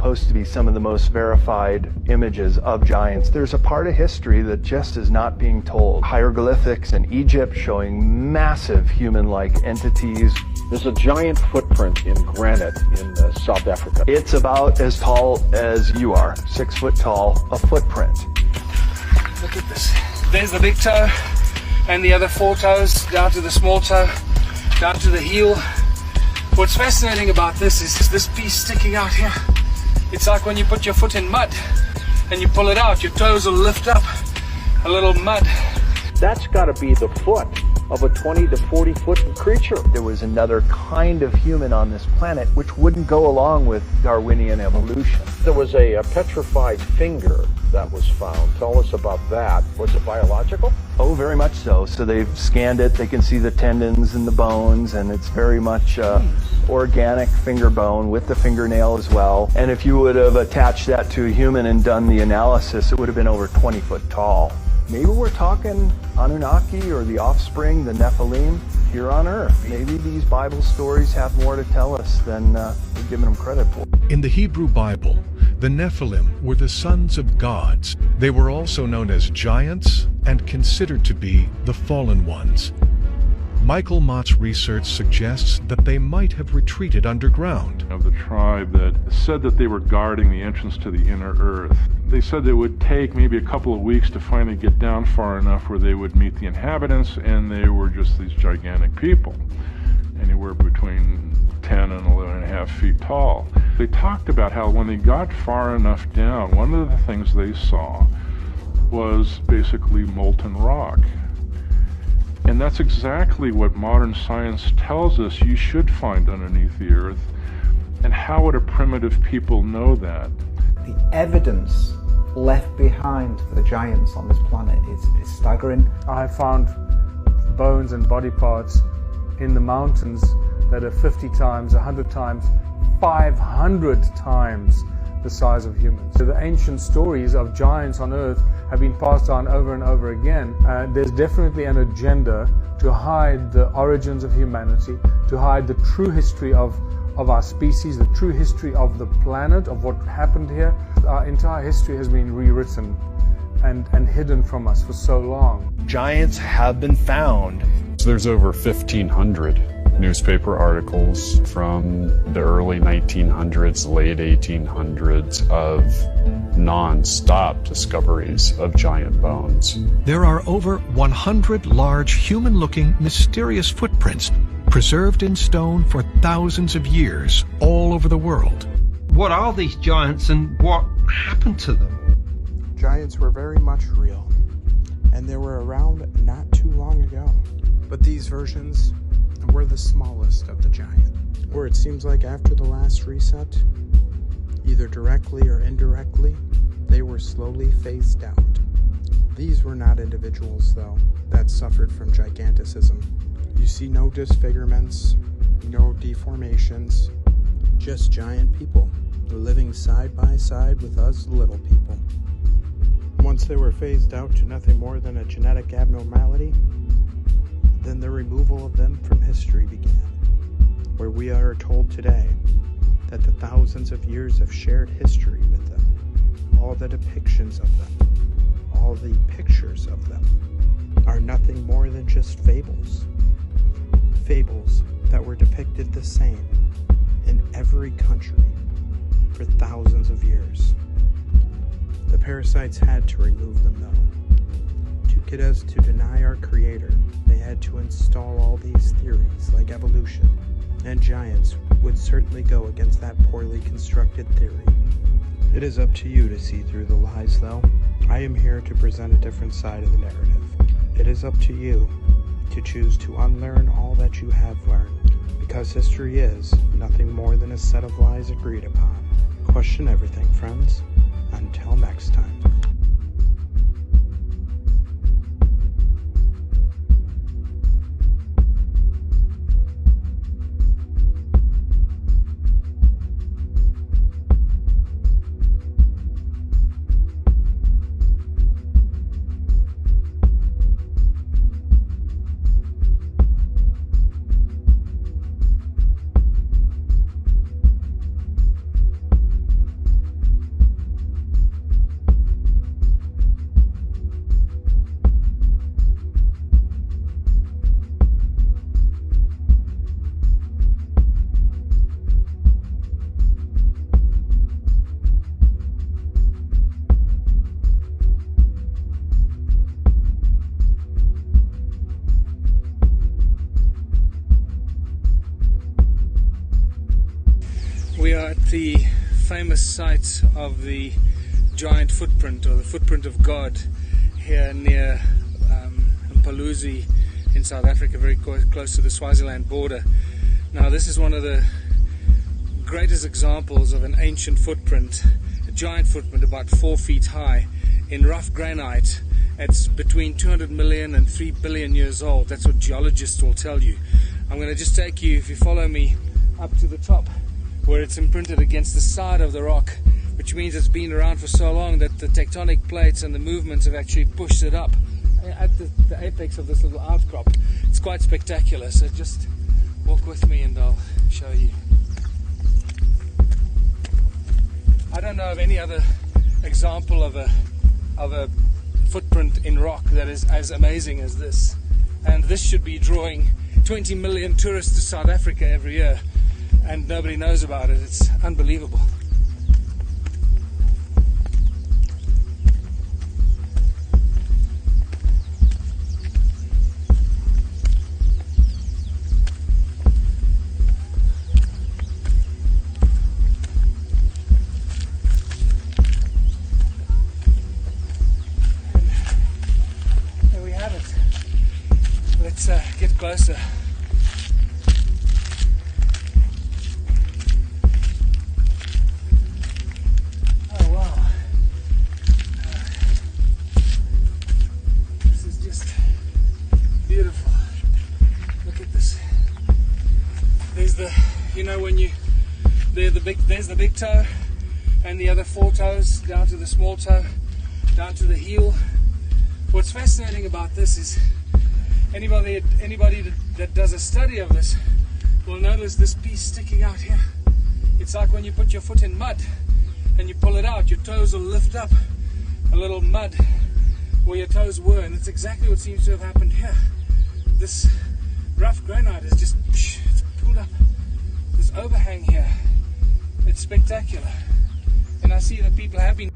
supposed to be some of the most verified images of giants. There's a part of history that just is not being told. Hieroglyphics in Egypt showing massive human-like entities. There's a giant footprint in granite in South Africa. It's about as tall as you are, 6 foot tall, a footprint. Look at this. There's the big toe and the other 4 toes down to the small toe, down to the heel. What's fascinating about this is this piece sticking out here. It's like when you put your foot in mud and you pull it out, your toes will lift up a little mud. That's got to be the foot of a 20 to 40 foot creature. There was another kind of human on this planet which wouldn't go along with Darwinian evolution. There was a petrified finger that was found. Tell us about that. Was it biological? Oh, very much so. So they've scanned it. They can see the tendons and the bones, and it's very much organic finger bone with the fingernail as well. And if you would have attached that to a human and done the analysis, it would have been over 20 foot tall. Maybe we're talking Anunnaki or the offspring, the Nephilim, here on Earth. Maybe these Bible stories have more to tell us than we're giving them credit for. In the Hebrew Bible, the Nephilim were the sons of gods. They were also known as giants and considered to be the fallen ones. Michael Mott's research suggests that they might have retreated underground. Of the tribe that said that they were guarding the entrance to the inner earth. They said it would take maybe a couple of weeks to finally get down far enough where they would meet the inhabitants, and they were just these gigantic people, anywhere between 10 and 11.5 feet tall. They talked about how when they got far enough down, one of the things they saw was basically molten rock. And that's exactly what modern science tells us you should find underneath the earth. And how would a primitive people know that? The evidence left behind for the giants on this planet is staggering. I found bones and body parts in the mountains that are 50 times, 100 times, 500 times the size of humans. So the ancient stories of giants on Earth have been passed on over and over again. There's definitely an agenda to hide the origins of humanity, to hide the true history of our species, the true history of the planet, of what happened here. Our entire history has been rewritten and hidden from us for so long. Giants have been found. So there's over 1,500 newspaper articles from the early 1900s, late 1800s of non-stop discoveries of giant bones. There are over 100 large human-looking mysterious footprints preserved in stone for thousands of years all over the world. What are these giants and what happened to them? Giants were very much real, and they were around not too long ago. But these versions were the smallest of the giant, where it seems like after the last reset, either directly or indirectly, they were slowly phased out. These were not individuals, though, that suffered from giganticism. You see no disfigurements, no deformations, just giant people living side by side with us little people. Once they were phased out to nothing more than a genetic abnormality, then the removal of them from history began, where we are told today that the thousands of years of shared history with them, all the depictions of them, all the pictures of them, are nothing more than just fables. Fables that were depicted the same in every country for thousands of years. The parasites had to remove them, though. To get us to deny our Creator, they had to install all these theories like evolution, and giants would certainly go against that poorly constructed theory. It is up to you to see through the lies, though. I am here to present a different side of the narrative. It is up to you to choose to unlearn all that you have learned, because history is nothing more than a set of lies agreed upon. Question everything, friends. Until next time. We are at the famous site of the giant footprint, or the footprint of God, here near Mphaluzi in South Africa, very close to the Swaziland border. Now this is one of the greatest examples of an ancient footprint, a giant footprint about 4 feet high in rough granite. It's between 200 million and 3 billion years old. That's what geologists will tell you. I'm going to just take you, if you follow me, up to the top where it's imprinted against the side of the rock, which means it's been around for so long that the tectonic plates and the movements have actually pushed it up at the apex of this little outcrop. It's quite spectacular, so just walk with me and I'll show you. I don't know of any other example of a footprint in rock that is as amazing as this, and this should be drawing 20 million tourists to South Africa every year, and nobody knows about it. It's unbelievable. Let's get closer. Oh wow. This is just beautiful. Look at this. There's the, you know, when you, there's the big toe and the other 4 toes down to the small toe, down to the heel. What's fascinating about this is anybody that does a study of this will notice this piece sticking out here. It's like when you put your foot in mud and you pull it out, your toes will lift up a little mud where your toes were, and it's exactly what seems to have happened here. This rough granite is just, it's pulled up. This overhang here, it's spectacular. And I see that people have been